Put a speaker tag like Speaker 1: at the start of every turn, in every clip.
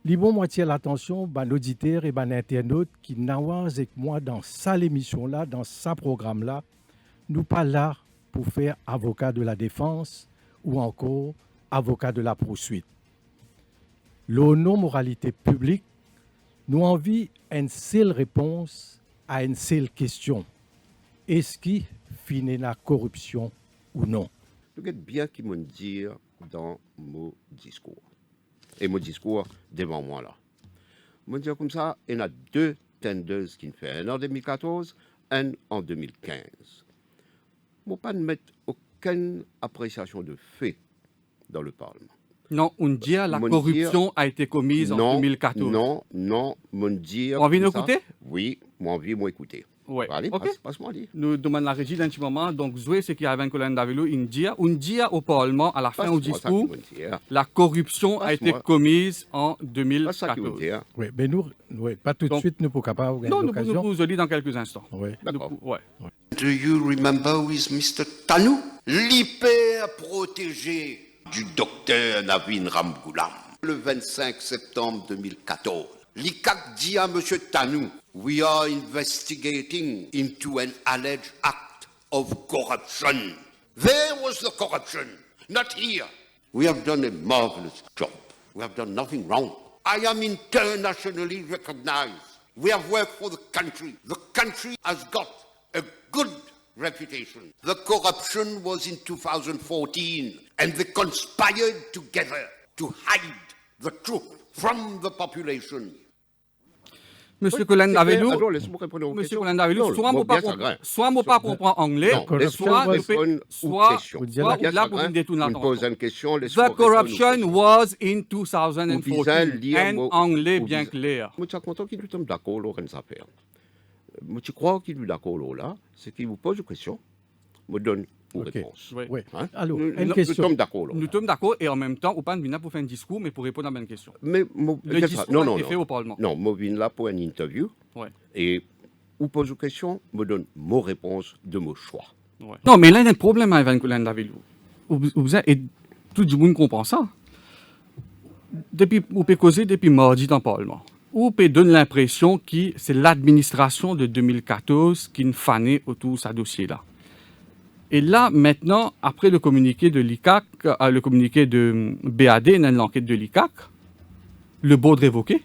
Speaker 1: Libon moitié l'attention, ben, l'auditeur et ben, l'internaute qui n'avance avec moi dans sa émission là, dans sa programme là, nous pas là pour faire avocat de la défense ou encore avocat de la poursuite. L'honneur moralité publique nous envie une seule réponse à une seule question. Est-ce qu'il finit la corruption ou non?
Speaker 2: Vous êtes bien qui me dire dans mon discours. Et mon discours devant moi là. Je dire comme ça, il y en a deux tenders qui me font. Un en 2014, un en 2015. Je ne pas mettre aucune appréciation de fait dans le Parlement.
Speaker 3: Non, on dit la corruption a été commise en 2014.
Speaker 2: Non, mon dire.
Speaker 3: On envie d'écouter?
Speaker 2: Oui, moi envie d'écouter.
Speaker 3: Ouais.
Speaker 2: Allez,
Speaker 3: okay.
Speaker 2: passe-moi dit.
Speaker 3: Nous demandons la régie d'un petit moment. Donc, Zoé, ce qui avait un collègue d'Avelo, on dit au Parlement, à la fin du discours, la corruption a été commise en 2014.
Speaker 1: Oui, mais nous, pas tout de suite, nous ne pouvons pas avoir
Speaker 3: non, nous vous le dire dans quelques instants.
Speaker 1: Oui.
Speaker 2: D'accord.
Speaker 3: Ouais.
Speaker 2: Do you remember who is Mr. Tanou? L'hyper protégé du docteur Navin Ramgoolam. Le 25 septembre 2014. L'ICAC dit à M. Tanou, we are investigating into an alleged act of corruption. There was the corruption, not here. We have done a marvelous job. We have done nothing wrong. I am internationally recognized. We have worked for the country. The country has got a good reputation. The corruption was in 2014, and they conspired together to hide the truth from the population.
Speaker 3: Monsieur Colin Davelou, soit moi pas comprendre anglais, soit là pour me détourner l'attention. The corruption was in 2014. Un anglais bien clair.
Speaker 2: Je suis content qu'il soit d'accord dans cette affaire. Je crois qu'il est d'accord là, c'est qu'il vous pose une question, me donne une réponse.
Speaker 1: Oui. Hein? Alors, une question.
Speaker 2: Nous sommes d'accord.
Speaker 3: Nous sommes d'accord et en même temps, on pas venir pour faire un discours, mais pour répondre à une question.
Speaker 2: Mais
Speaker 3: le discours a été fait au Parlement.
Speaker 2: Non, je viens là pour une interview.
Speaker 3: Ouais.
Speaker 2: Et vous pose une question, me donne mon réponse de mon choix.
Speaker 3: Ouais. Non, mais là, il y a un problème avec Colin Davelou. Et tout le monde comprend ça. Vous pouvez causer depuis mardi dans le Parlement. Ou peut donner l'impression que c'est l'administration de 2014 qui nous fanait autour de ce dossier-là. Et là, maintenant, après le communiqué de l'ICAC, le communiqué de BAD, l'enquête de l'ICAC, le board révoqué?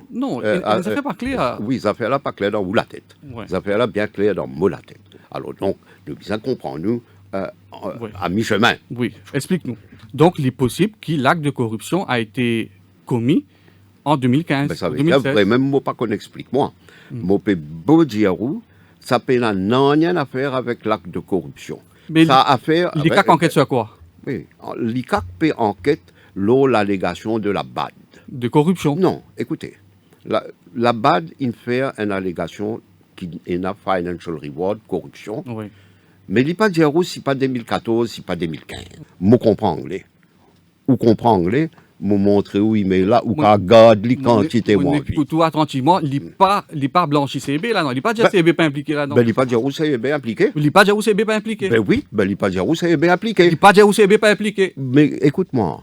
Speaker 3: Non, ça ne fait pas clair.
Speaker 2: Oui, ça fait là pas clair dans la tête. Ouais. Ça fait là bien clair dans la tête. Alors donc, nous bien comprendre nous à mi-chemin.
Speaker 3: Oui, explique-nous. Donc, il est possible que l'acte de corruption a été commis en 2015,
Speaker 2: ben, ça
Speaker 3: 2016.
Speaker 2: Même moi pas qu'on explique moi. Moi peut beau dire ça n'a rien à faire avec l'acte de corruption.
Speaker 3: Mais
Speaker 2: ça a affaire
Speaker 3: l'ICAC enquête sur quoi?
Speaker 2: Oui, l'ICAC peut enquête l'allégation de la BAD.
Speaker 3: De corruption?
Speaker 2: Non, écoutez, la BAD il fait une allégation qui est une financial reward, corruption.
Speaker 3: Oui.
Speaker 2: Mais il n'y a pas dire si pas 2014, si pas 2015. Moi comprends anglais. Ou comprend anglais, me montrer où il met là, ou qu'à garde les quantités moi.
Speaker 3: Écoute tout attentivement, il n'est pas blanchi CB là, non, il n'est pas dire CB pas impliqué là, non.
Speaker 2: Ben, il n'est pas dire où CB impliqué.
Speaker 3: Il n'est pas dire où CB pas impliqué.
Speaker 2: Ben oui, ben il n'est pas dire où CB impliqué.
Speaker 3: Il n'est pas dire où CB pas impliqué.
Speaker 2: Mais écoute-moi,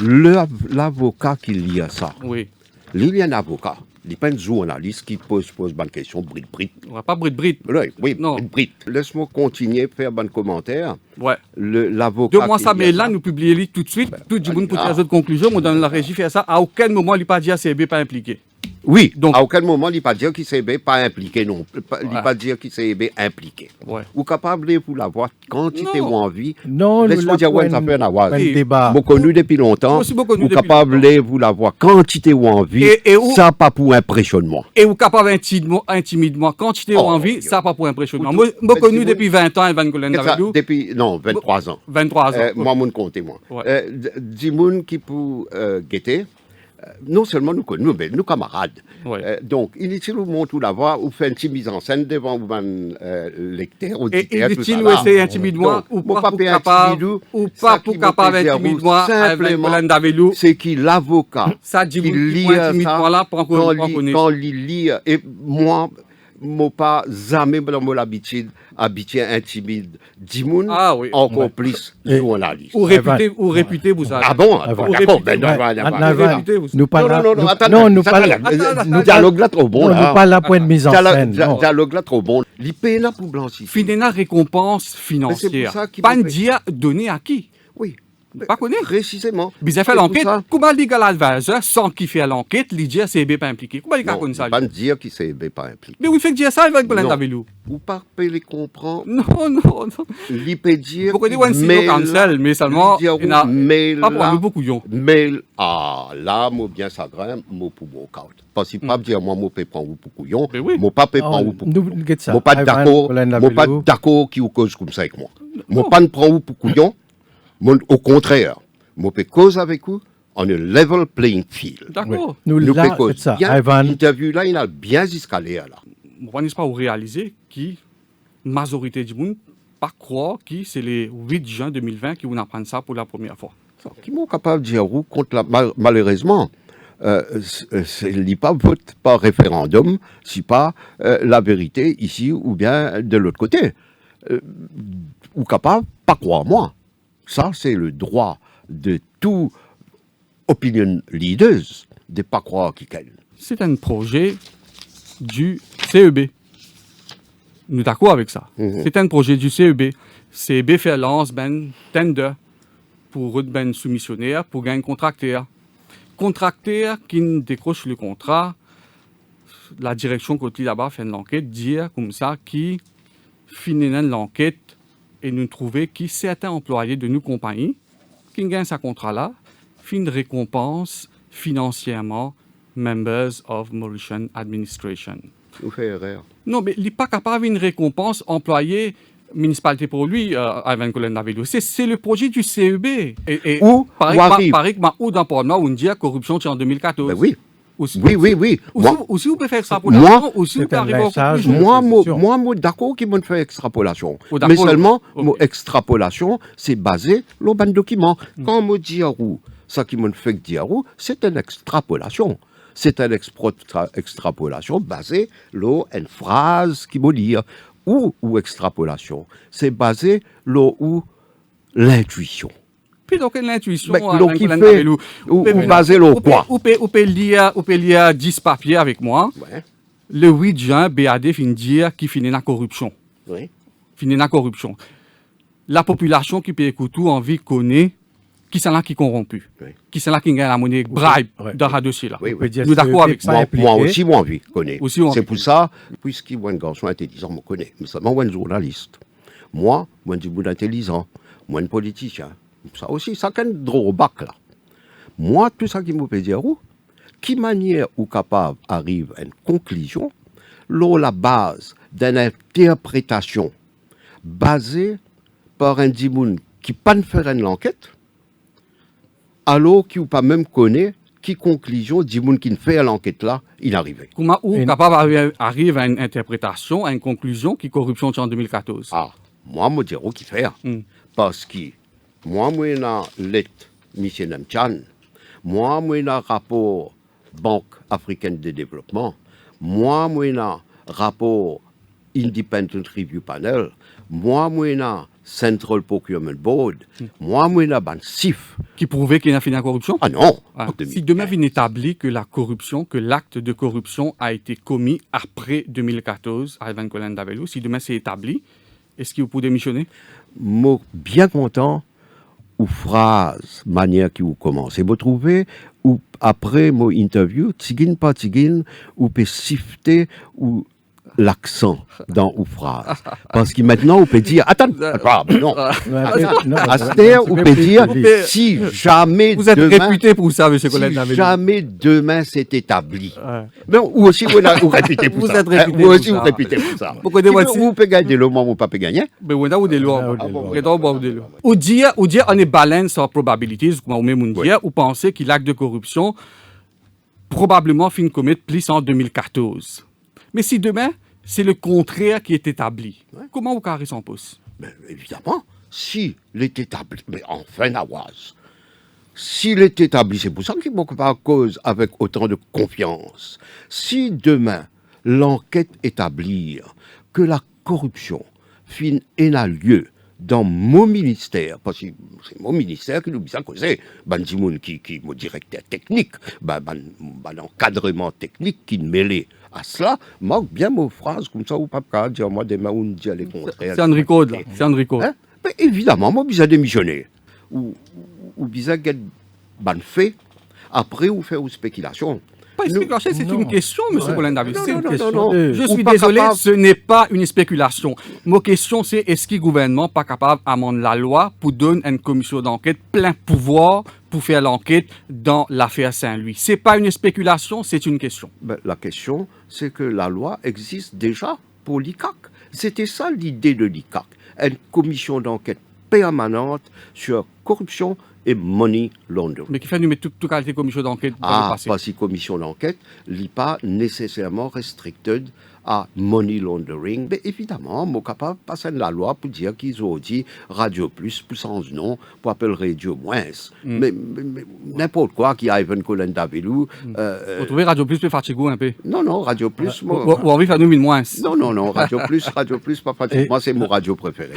Speaker 2: l'avocat qui lit à ça,
Speaker 3: oui.
Speaker 2: Il y a un avocat, il n'est pas un journaliste qui pose bonne question, brit.
Speaker 3: On va pas brit.
Speaker 2: Oui,
Speaker 3: non.
Speaker 2: Brit. Laisse-moi continuer à faire bon commentaire.
Speaker 3: Ouais.
Speaker 2: L'avocat.
Speaker 3: Deux mois ça, mais là, nous publions tout de suite. Tout le monde peut tirer d'autres conclusions. On donne la régie faire ça. À aucun moment, il n'est pas dit à CB pas impliqué.
Speaker 2: Oui, donc à aucun moment, il n'est pas dire qu'il s'est pas impliqué, non. Il n'est pas dire qu'il s'est impliqué.
Speaker 3: Ouais.
Speaker 2: Ou capable de vous l'avoir quantité ou envie.
Speaker 1: Non,
Speaker 2: laisse-moi dire où ça fait avoir.
Speaker 1: Débat.
Speaker 2: Vous connu depuis longtemps. Ou capable de vous l'avoir quantité ou envie. Ça pas pour impressionnement.
Speaker 3: Et ou capable intimidement quantité ou envie, ça pas pour impressionnement. Moi connu depuis 20 ans, Evan Colin Davelou.
Speaker 2: Depuis 23 ans.
Speaker 3: 23 ans.
Speaker 2: Moi mon compte moi. Dis moun qui pour guetter. Non seulement nous connaissons, mais nous camarades.
Speaker 3: Ouais.
Speaker 2: Donc, inutile ou montre ou la voix, ou fait une petite mise en scène devant un lecteur, auditeur, tout ça.
Speaker 3: Et inutile ou essayer intimidement, ou pas pour capable intimidement avec Colin Davelou.
Speaker 2: C'est qui l'avocat
Speaker 3: ça dit
Speaker 2: qui lit
Speaker 3: ça là pour
Speaker 2: quand il lit, et moi, moi pas jamais dans mon habitude, habitué intimide Dimoun,
Speaker 3: Ah oui.
Speaker 2: encore plus journaliste.
Speaker 3: Ou réputé, vous savez.
Speaker 2: Ah bon,
Speaker 1: Ah bon.
Speaker 2: d'accord, ben,
Speaker 1: Ouais,
Speaker 2: d'accord.
Speaker 3: Réputé, vous-
Speaker 1: nous pas là.
Speaker 2: Non, attends,
Speaker 1: non, nous
Speaker 2: ça
Speaker 1: pas
Speaker 2: va,
Speaker 1: là.
Speaker 2: le dialogue là trop bon,
Speaker 1: Non,
Speaker 2: là.
Speaker 1: nous pas là pour une mise en scène. non.
Speaker 2: Dialogue là trop bon. L'IP là pour blanchir.
Speaker 3: Finena récompense
Speaker 2: Mais
Speaker 3: financière.
Speaker 2: c'est pour ça qu'il
Speaker 3: Pas
Speaker 2: me
Speaker 3: une
Speaker 2: fait-
Speaker 3: dia donnée à qui?
Speaker 2: Oui.
Speaker 3: Pas connu.
Speaker 2: Précisément.
Speaker 3: Bizarre fait
Speaker 2: C'est pour
Speaker 3: l'enquête.
Speaker 2: ça-
Speaker 3: Comment legal advisor, sans qu'il fait l'enquête, l'IDIA CB pas impliqué? Comment il a
Speaker 2: Non,
Speaker 3: connu ça?
Speaker 2: pas dire qu'il s'est pas impliqué.
Speaker 3: Mais oui, fait que dire ça, il va être
Speaker 2: Non.
Speaker 3: avec nous.
Speaker 2: Ou pas les comprendre.
Speaker 3: Non, non.
Speaker 2: L'IP dire.
Speaker 3: Vous connaissez One Sino Council, mais seulement, il n'a pas pour nous beaucoup yon.
Speaker 2: Mail, ah, là, moi bien sagrin, moi pour mon out. Parce que pas dire moi, moi, peut prendre ou pour couillon.
Speaker 3: Mais oui.
Speaker 2: Moi, pas peut prendre ou pour
Speaker 1: Nous, get ça.
Speaker 2: moi, pas
Speaker 1: Ivan,
Speaker 2: d'accord.
Speaker 1: Colin
Speaker 2: Moi, pas
Speaker 1: Lavelou.
Speaker 2: d'accord qui ou cause comme ça avec moi. Moi, pas ne prend ou pour couillon. Moi, au contraire, moi, peut cause avec vous on a level playing field.
Speaker 1: Oui.
Speaker 3: D'accord.
Speaker 1: Nous,
Speaker 2: Nous
Speaker 1: là,
Speaker 2: peut cause
Speaker 1: get ça.
Speaker 2: bien.
Speaker 1: Ivan,
Speaker 2: L'interview là, il a bien escalé là.
Speaker 3: On n'est pas réaliser qui, majorité du monde, pas croire que c'est le 8 juin 2020 qui vont apprendre ça pour la première fois.
Speaker 2: Qui m'ont capable de dire ou contre la malheureusement c'est pas vote par référendum, si pas la vérité ici ou bien de l'autre côté. Ou capable pas croire moi. Ça c'est le droit de tout opinion leaders de pas croire qui qu'elle.
Speaker 3: C'est un projet du CEB. Nous sommes d'accord avec ça. C'est un projet du CEB. CEB fait lance ben tender pour ben soumissionnaire pour gagner un contracteur. Contracteur qui décroche le contrat, la direction côté là-bas fait l'enquête, dire comme ça qui finit l'enquête et nous trouver qui certains employés de nos compagnies qui gagnent ce contrat-là, fin de récompense financièrement members of Mauritian Administration.
Speaker 2: Nous fait erreur.
Speaker 3: Non, mais il n'est pas capable d'une récompense employé municipalité pour lui, Ivan Colin Lavelou. C'est le projet du CEB. Et
Speaker 2: Où arrive.
Speaker 3: pareil que ou dans Portman, on dit corruption c'est en 2014.
Speaker 2: Ben oui.
Speaker 3: Aussi,
Speaker 2: Oui.
Speaker 3: Aussi, vous pouvez faire extrapolation. Aussi, vous
Speaker 1: c'est
Speaker 3: pouvez
Speaker 1: un
Speaker 3: arriver au
Speaker 1: message.
Speaker 3: conclusion.
Speaker 2: Moi, d'accord qu'ils m'ont fait extrapolation.
Speaker 3: Oh, d'accord.
Speaker 2: Mais seulement,
Speaker 3: Ok.
Speaker 2: mon extrapolation, c'est basé sur le bon document. Quand on dit ça qui m'ont fait dire, c'est une extrapolation. C'est une extrapolation basée sur une phrase qui veut dire ou extrapolation. C'est basé sur l'intuition.
Speaker 3: Puis donc, l'intuition,
Speaker 2: Mais
Speaker 3: Ivan
Speaker 2: donc, il
Speaker 3: Colin
Speaker 2: fait-
Speaker 3: Lavelou.
Speaker 2: ou
Speaker 3: Vous pouvez-
Speaker 2: basé sur
Speaker 3: vous pouvez-
Speaker 2: quoi?
Speaker 3: vous pouvez lire 10 papiers avec moi.
Speaker 2: Ouais.
Speaker 3: Le 8 juin, BAD finit dire qu'il finit la corruption.
Speaker 2: Oui.
Speaker 3: Finit la corruption. La population qui peut écouter envie connaît qui c'est là qui est corrompu,
Speaker 2: Oui.
Speaker 3: qui c'est là qui gagne la monnaie bribe
Speaker 1: Ouais.
Speaker 3: dans ce dossier-là.
Speaker 2: Oui,
Speaker 1: on peut dire
Speaker 3: Nous d'accord
Speaker 1: CEB
Speaker 3: avec ça.
Speaker 1: pas
Speaker 2: Moi,
Speaker 1: impliqué.
Speaker 2: moi aussi, moi, envie, connais.
Speaker 3: Aussi, on
Speaker 2: C'est
Speaker 3: envie.
Speaker 2: pour ça, puisqu'il y a un garçon intelligent, me connaît. Mais seulement, moi, un journaliste. Moi, du monde intelligent. Moi, un politicien. Ça aussi, ça a un drawback, là. Moi, tout ça qui me peut dire, qui manière ou capable arrive à une conclusion, la base d'une interprétation basée par un dimoun qui pas ne faire une enquête, alors qui ou pas même connaît qui conclusion dimoun qui ne fait l'enquête là, il arrivait.
Speaker 3: Comment ou
Speaker 1: Et-
Speaker 3: capable arrive à une interprétation, à une conclusion qui corruption c'est en 2014.
Speaker 2: Ah, moi, je dirais qu'il fait.
Speaker 3: Mm.
Speaker 2: Parce que moi, je suis lettre M. Namchan. Moi, je suis rapport Banque africaine de développement. Moi, je suis rapport Independent Review Panel. Moi, je suis Central Procurement Board. Moi, je suis CIF.
Speaker 3: Qui prouvait qu'il y a fini la corruption.
Speaker 2: Ah non!
Speaker 3: Ah,
Speaker 2: en
Speaker 3: si
Speaker 2: 2015.
Speaker 3: demain vient établi que la corruption, que l'acte de corruption a été commis après 2014 à Ivan Colin Lavelou, si demain c'est établi, est-ce que vous pouvez démissionner?
Speaker 2: Moi, bien content, ou phrase, manière qui vous commence. Et vous trouvez, ou après mon interview, tigine pas tigine, ou peut shifter, ou l'accent dans ou phrase. Parce que maintenant, on peut dire, attends, non.
Speaker 1: Non,
Speaker 2: À cette heure, on peut dire,
Speaker 3: Vous pouvez-
Speaker 2: si jamais
Speaker 3: Vous êtes
Speaker 2: demain,
Speaker 3: réputé pour ça, M. Colin
Speaker 2: si
Speaker 3: Lavelou.
Speaker 2: jamais demain c'est établi.
Speaker 3: Ouais.
Speaker 2: Mais ou aussi, vous répétez pour
Speaker 3: Vous
Speaker 2: ça.
Speaker 3: êtes réputé
Speaker 2: Vous
Speaker 3: pour
Speaker 2: aussi,
Speaker 3: ça.
Speaker 2: vous répétez pour ça.
Speaker 3: Vous connaissez voici-
Speaker 2: Vous pouvez gagner le moment où vous ne pouvez pas gagner.
Speaker 3: Mais on a ou des lois.
Speaker 1: Ah, bon.
Speaker 3: Ou dire, on est balance en probabilities, comme on même dire, ou penser qu'il l'acte de corruption probablement fin commettre plus en 2014. Mais si demain, c'est le contraire qui est établi, comment vous carrez son pouce?
Speaker 2: Mais évidemment, s'il est établi, mais enfin, Nawaz, s'il est établi, c'est pour ça qu'il ne manque pas à cause avec autant de confiance. Si demain, l'enquête établir que la corruption fin a lieu dans mon ministère, parce que c'est mon ministère qui nous dit ça, c'est Bandimoun qui est mon directeur technique, l'encadrement technique qui mêlé à cela, manque bien mon phrase comme ça, ou pas dire moi demain on dit les contraires.
Speaker 3: C'est Enrico, là. C'est Enrico.
Speaker 2: Hein? Mais évidemment, moi, je démissionner. Ou je ban fait, après, ou faire une spéculation.
Speaker 3: Pas une spéculation, c'est une question, M. Colin David.
Speaker 2: Non,
Speaker 3: C'est une
Speaker 2: non,
Speaker 3: question.
Speaker 2: non, non.
Speaker 3: Je
Speaker 2: Ou
Speaker 3: suis
Speaker 2: pas
Speaker 3: désolé,
Speaker 2: capable.
Speaker 3: ce n'est pas une spéculation. Ma question, c'est est-ce que le gouvernement n'est pas capable d'amender la loi pour donner à une commission d'enquête plein pouvoir pour faire l'enquête dans l'affaire Saint-Louis? Ce n'est pas une spéculation, c'est une question.
Speaker 2: Ben, la question, c'est que la loi existe déjà pour l'ICAC. C'était ça l'idée de l'ICAC. Une commission d'enquête permanente sur corruption et money laundering.
Speaker 3: Mais qui fait nous mettre toute qualité de commission d'enquête dans le passé?
Speaker 2: Pas si commission d'enquête, n'est pas nécessairement restricted à money laundering. Mais évidemment, je suis capable de passer la loi pour dire qu'ils ont dit Radio Plus, pour sans nom, pour appeler Radio Moins. Mais n'importe quoi qui a Ivan Colin Davilou.
Speaker 3: Vous trouvez Radio Plus plus fatigué un peu?
Speaker 2: Non, Radio Plus.
Speaker 3: Ou envie de faire nous une moins?
Speaker 2: Non, Radio Plus, pas fatigué. Moi, c'est mon radio préféré.